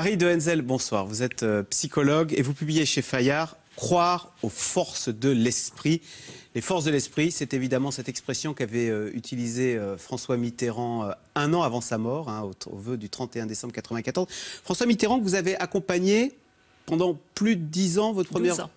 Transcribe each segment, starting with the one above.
Marie de Henzel, bonsoir. Vous êtes psychologue et vous publiez chez Fayard « Croire aux forces de l'esprit ». Les forces de l'esprit, c'est évidemment cette expression qu'avait utilisée François Mitterrand un an avant sa mort, au vœu du 31 décembre 1994. François Mitterrand, que vous avez accompagné pendant plus de 10 ans, votre première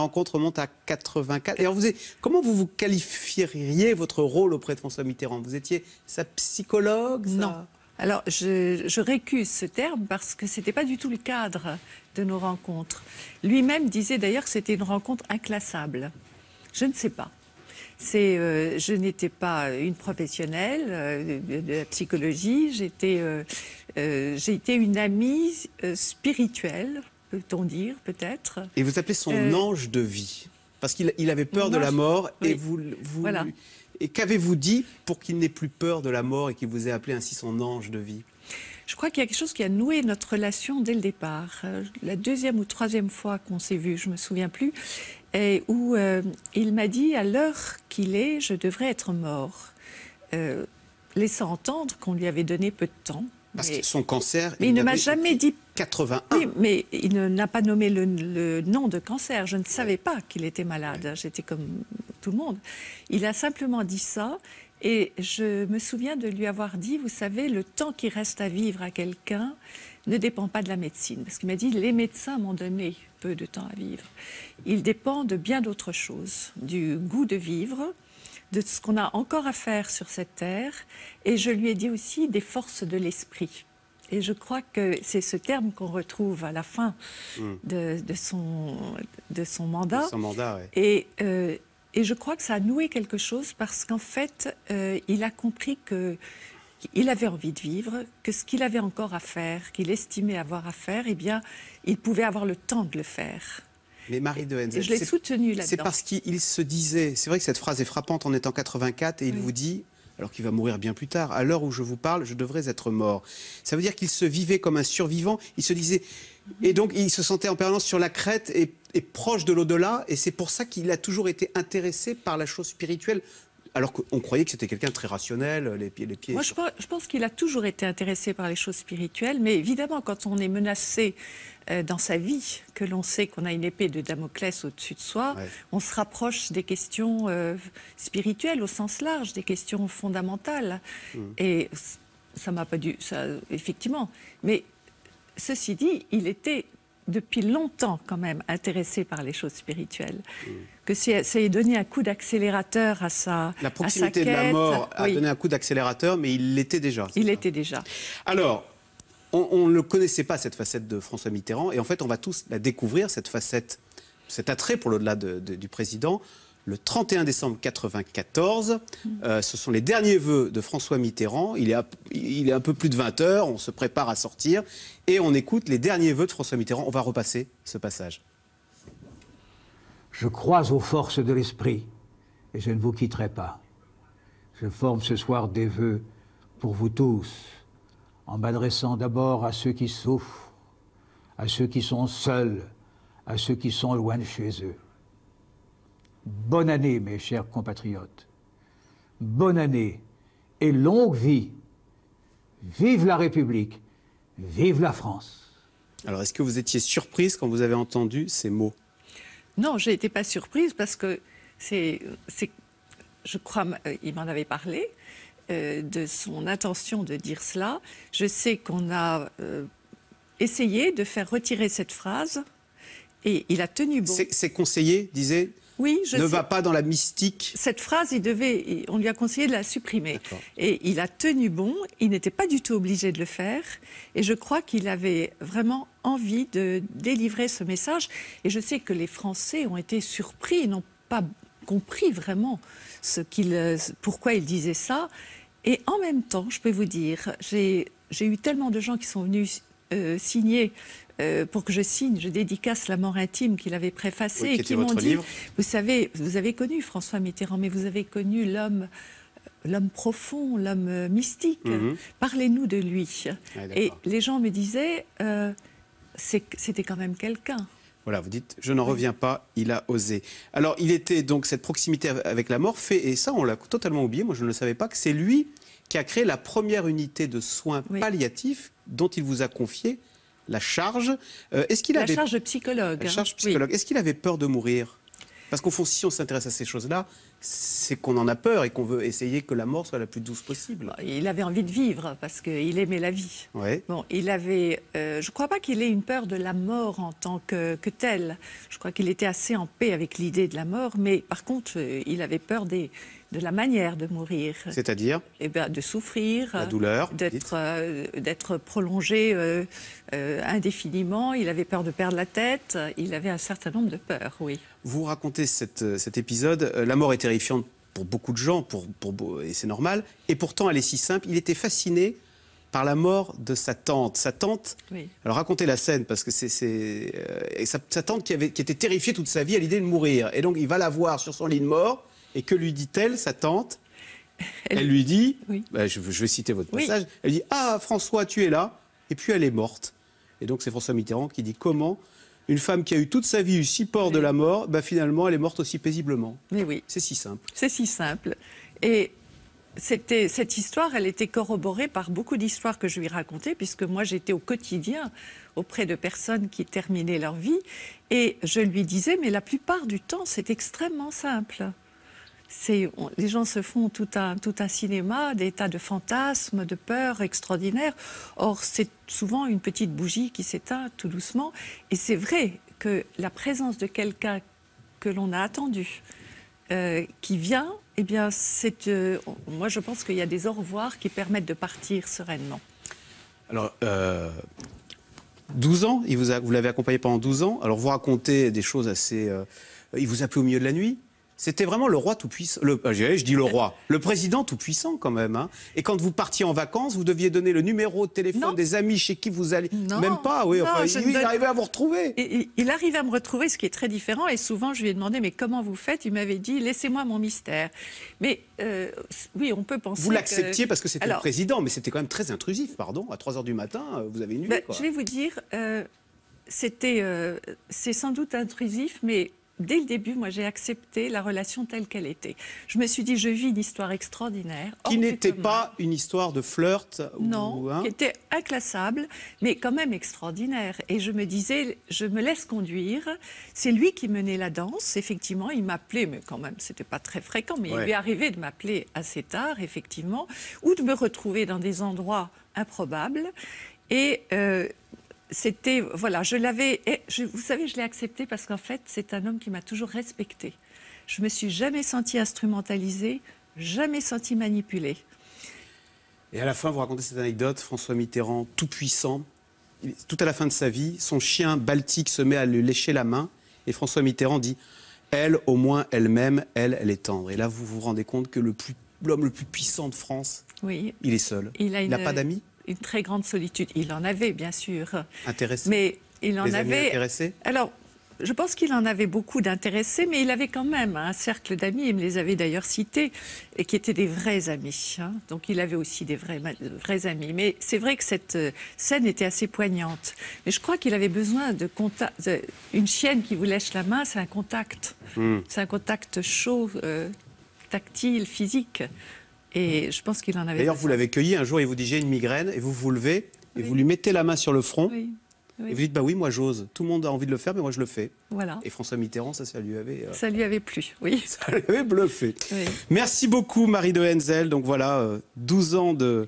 rencontre remonte à 84. Et alors comment vous qualifieriez votre rôle auprès de François Mitterrand? Vous étiez sa psychologue? Non. Alors, je récuse ce terme parce que ce n'était pas du tout le cadre de nos rencontres. Lui-même disait d'ailleurs que c'était une rencontre inclassable. Je ne sais pas. Je n'étais pas une professionnelle de la psychologie. J'ai été une amie spirituelle, peut-on dire, peut-être. Et vous appelez son ange de vie, parce qu'il avait peur de la mort, oui. Et voilà. Et qu'avez-vous dit pour qu'il n'ait plus peur de la mort et qu'il vous ait appelé ainsi son ange de vie? Je crois qu'il y a quelque chose qui a noué notre relation dès le départ. La deuxième ou troisième fois qu'on s'est vus, je ne me souviens plus, et où il m'a dit, à l'heure qu'il est, je devrais être mort, laissant entendre qu'on lui avait donné peu de temps. Parce que son cancer... Mais il ne m'a jamais dit... 81. Oui, mais il n'a pas nommé le nom de cancer. Je ne savais pas qu'il était malade. J'étais comme tout le monde. Il a simplement dit ça. Et je me souviens de lui avoir dit, vous savez, le temps qui reste à vivre à quelqu'un ne dépend pas de la médecine. Parce qu'il m'a dit, les médecins m'ont donné peu de temps à vivre. Il dépend de bien d'autres choses. Du goût de vivre, de ce qu'on a encore à faire sur cette terre. Et je lui ai dit aussi des forces de l'esprit. Et je crois que c'est ce terme qu'on retrouve à la fin de son mandat. De son mandat, oui. Et je crois que ça a noué quelque chose parce qu'en fait, il a compris qu'il avait envie de vivre, que ce qu'il avait encore à faire, qu'il estimait avoir à faire, eh bien, il pouvait avoir le temps de le faire. Mais Marie de Henzel, je l'ai soutenu là-dedans. C'est parce qu'il se disait, c'est vrai que cette phrase est frappante, on est en 84 et il vous dit, alors qu'il va mourir bien plus tard, à l'heure où je vous parle, je devrais être mort. Ça veut dire qu'il se vivait comme un survivant, il se disait, et donc il se sentait en permanence sur la crête et proche de l'au-delà, et c'est pour ça qu'il a toujours été intéressé par la chose spirituelle, alors qu'on croyait que c'était quelqu'un de très rationnel, les pieds. Moi, je pense qu'il a toujours été intéressé par les choses spirituelles, mais évidemment, quand on est menacé dans sa vie, que l'on sait qu'on a une épée de Damoclès au-dessus de soi, on se rapproche des questions spirituelles au sens large, des questions fondamentales. Et ça m'a pas dû, ça, effectivement. Mais ceci dit, il était depuis longtemps quand même intéressé par les choses spirituelles. Que ça ait donné un coup d'accélérateur à sa quête. La proximité de la mort a donné un coup d'accélérateur, mais il l'était déjà. Il l'était déjà. Alors, on ne connaissait pas cette facette de François Mitterrand, et en fait, on va tous la découvrir, cette facette, cet attrait pour l'au-delà du président, le 31 décembre 1994. Ce sont les derniers vœux de François Mitterrand. Il est un peu plus de 20 heures, on se prépare à sortir, et on écoute les derniers vœux de François Mitterrand. On va repasser ce passage. Je crois aux forces de l'esprit, et je ne vous quitterai pas. Je forme ce soir des vœux pour vous tous, en m'adressant d'abord à ceux qui souffrent, à ceux qui sont seuls, à ceux qui sont loin de chez eux. Bonne année, mes chers compatriotes. Bonne année et longue vie. Vive la République, vive la France. Alors, est-ce que vous étiez surprise quand vous avez entendu ces mots? Non, je n'étais pas surprise parce que je crois, il m'en avait parlé, de son intention de dire cela. Je sais qu'on a essayé de faire retirer cette phrase et il a tenu bon. Ses conseillers disaient... Oui, va pas dans la mystique. Cette phrase, on lui a conseillé de la supprimer. Et il a tenu bon, il n'était pas du tout obligé de le faire. Et je crois qu'il avait vraiment envie de délivrer ce message. Et je sais que les Français ont été surpris, ils n'ont pas compris vraiment pourquoi il disait ça. Et en même temps, je peux vous dire, j'ai eu tellement de gens qui sont venus signer... pour que je dédicace La mort intime qu'il avait préfacée, et qui m'ont dit, vous savez, vous avez connu François Mitterrand, mais vous avez connu l'homme profond, l'homme mystique. Parlez-nous de lui. Et les gens me disaient, c'était quand même quelqu'un. Voilà, vous dites, je n'en reviens pas, il a osé. Alors, il était donc, cette proximité avec la mort fait, et ça, on l'a totalement oublié, moi je ne le savais pas, que c'est lui qui a créé la première unité de soins palliatifs dont il vous a confié la charge. Est-ce qu'il La charge de psychologue. La charge psychologue. Est-ce qu'il avait peur de mourir? Parce qu'au fond, si on s'intéresse à ces choses-là, c'est qu'on en a peur et qu'on veut essayer que la mort soit la plus douce possible. Il avait envie de vivre parce qu'il aimait la vie. Ouais. Bon, il avait, je ne crois pas qu'il ait une peur de la mort en tant que telle. Je crois qu'il était assez en paix avec l'idée de la mort, mais par contre, il avait peur de la manière de mourir. C'est-à-dire? Eh bien, de souffrir, la douleur, d'être prolongé indéfiniment. Il avait peur de perdre la tête. Il avait un certain nombre de peurs, oui. Vous racontez cet épisode. La mort est terrifiante pour beaucoup de gens, et c'est normal. Et pourtant, elle est si simple. Il était fasciné par la mort de sa tante. Sa tante, oui. Alors racontez la scène, parce que sa tante qui était terrifiée toute sa vie à l'idée de mourir. Et donc, il va la voir sur son lit de mort. Et que lui dit-elle, sa tante? Elle lui dit, oui. Je vais citer votre passage, oui. Elle dit « Ah, François, tu es là ?» Et puis elle est morte. Et donc c'est François Mitterrand qui dit « Comment une femme qui a eu toute sa vie eu si peur de la mort, finalement elle est morte aussi paisiblement ?» Mais oui. C'est si simple. C'est si simple. Et cette histoire, elle était corroborée par beaucoup d'histoires que je lui racontais, puisque moi j'étais au quotidien auprès de personnes qui terminaient leur vie. Et je lui disais, mais la plupart du temps, c'est extrêmement simple. Les gens se font tout un cinéma, des tas de fantasmes, de peurs extraordinaires. Or, c'est souvent une petite bougie qui s'éteint tout doucement. Et c'est vrai que la présence de quelqu'un que l'on a attendu, qui vient, eh bien, moi je pense qu'il y a des au revoir qui permettent de partir sereinement. Alors, 12 ans, vous l'avez accompagné pendant 12 ans. Alors, vous racontez des choses assez... il vous appelait au milieu de la nuit? C'était vraiment le roi tout-puissant, je dis le roi, le président tout-puissant quand même. Hein. Et quand vous partiez en vacances, vous deviez donner le numéro de téléphone des amis chez qui vous alliez. Non, même pas, oui. Enfin, il arrivait à vous retrouver. Il arrivait à me retrouver, ce qui est très différent. Et souvent, je lui ai demandé, mais comment vous faites? Il m'avait dit, laissez-moi mon mystère. Mais oui, on peut penser. Vous l'acceptiez parce que c'était le président, mais c'était quand même très intrusif, pardon. À 3 h du matin, vous avez une nuit. Je vais vous dire, c'est sans doute intrusif, mais. Dès le début, moi, j'ai accepté la relation telle qu'elle était. Je me suis dit, je vis une histoire extraordinaire. Qui n'était pas une histoire de flirt? Non, qui était inclassable, mais quand même extraordinaire. Et je me disais, je me laisse conduire. C'est lui qui menait la danse. Effectivement, il m'appelait, mais quand même, c'était pas très fréquent. Mais il lui arrivait de m'appeler assez tard, effectivement, ou de me retrouver dans des endroits improbables. Et... c'était, voilà, vous savez, je l'ai accepté parce qu'en fait, c'est un homme qui m'a toujours respectée. Je me suis jamais sentie instrumentalisée, jamais sentie manipulée. Et à la fin, vous racontez cette anecdote, François Mitterrand, tout puissant, tout à la fin de sa vie, son chien Baltique se met à lui lécher la main, et François Mitterrand dit « Elle, au moins, elle m'aime, elle est tendre ». Et là, vous vous rendez compte que l'homme le plus puissant de France, il est seul. Il n'a pas d'amis? Une très grande solitude. Il en avait, bien sûr. Intéressé? Mais il en Les amis avait. Intéressés? Alors, je pense qu'il en avait beaucoup d'intéressés, mais il avait quand même un cercle d'amis, il me les avait d'ailleurs cités, et qui étaient des vrais amis. Hein. Donc il avait aussi des vrais amis. Mais c'est vrai que cette scène était assez poignante. Mais je crois qu'il avait besoin de contact. Une chienne qui vous lèche la main, c'est un contact. C'est un contact chaud, tactile, physique. Et je pense qu'il en avait. D'ailleurs, vous l'avez cueilli un jour, il vous dit j'ai une migraine, et vous vous levez, et vous lui mettez la main sur le front, et vous dites bah oui, moi j'ose. Tout le monde a envie de le faire, mais moi je le fais. Voilà. Et François Mitterrand, ça lui avait. Ça lui avait plu, oui. Ça lui avait bluffé. Oui. Merci beaucoup, Marie de Henzel. Donc voilà, 12 ans de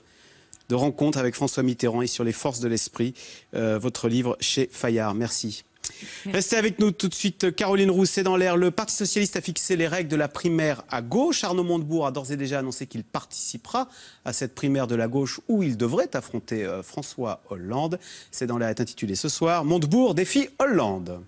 rencontres avec François Mitterrand et sur les forces de l'esprit, votre livre chez Fayard. Merci. Restez avec nous tout de suite. Caroline Roux, c'est dans l'air. Le Parti socialiste a fixé les règles de la primaire à gauche. Arnaud Montebourg a d'ores et déjà annoncé qu'il participera à cette primaire de la gauche où il devrait affronter François Hollande. C'est dans l'air est intitulé ce soir. Montebourg défie Hollande.